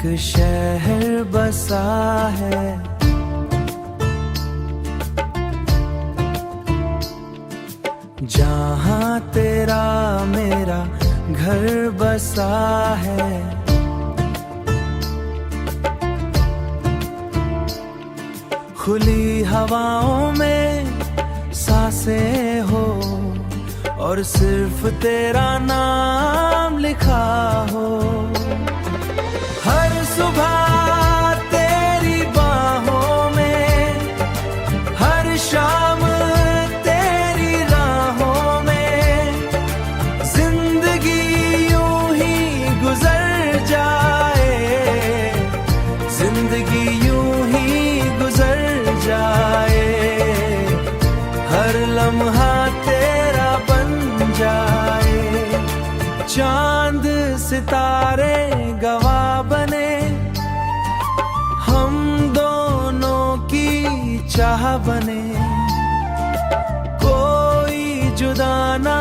शहर बसा है, जहाँ तेरा मेरा घर बसा है। खुली हवाओं में सांसें हो और सिर्फ तेरा नाम लिखा हो। हर सुबह तेरी बाहों में, हर शाम तेरी राहों में, जिंदगी यूं ही गुजर जाए, जिंदगी यूं ही गुजर जाए। हर लम्हा तेरा बन जाए, चांद सितारे गवाह बने, हम दोनों की चाह बने। कोई जुदा ना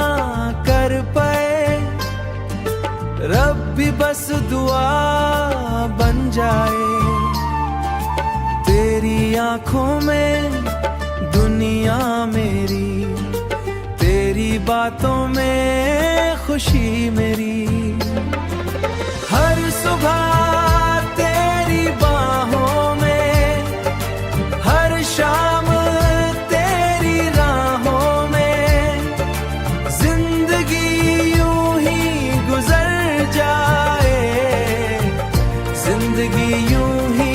कर पाए, रब भी बस दुआ बन जाए। तेरी आंखों में दुनिया मेरी, तेरी बातों में खुशी मेरी। हर सुबह तेरी बाहों में, हर शाम तेरी राहों में, जिंदगी यूं ही गुजर जाए, जिंदगी यूं ही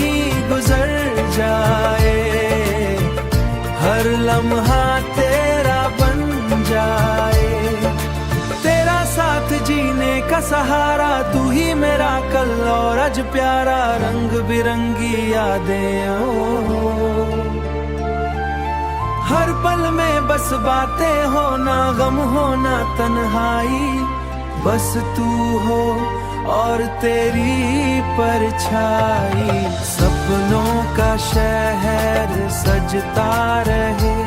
गुजर जाए। हर लम्हा तेरा बन जाए, तेरा साथ जीने का सहारा, तू ही मेरा कल और आज प्यारा। रंग बिरंगी यादें हर पल में बस बातें हो, ना गम हो ना तन्हाई, बस तू हो और तेरी परछाई। सपनों का शहर सजता रहे,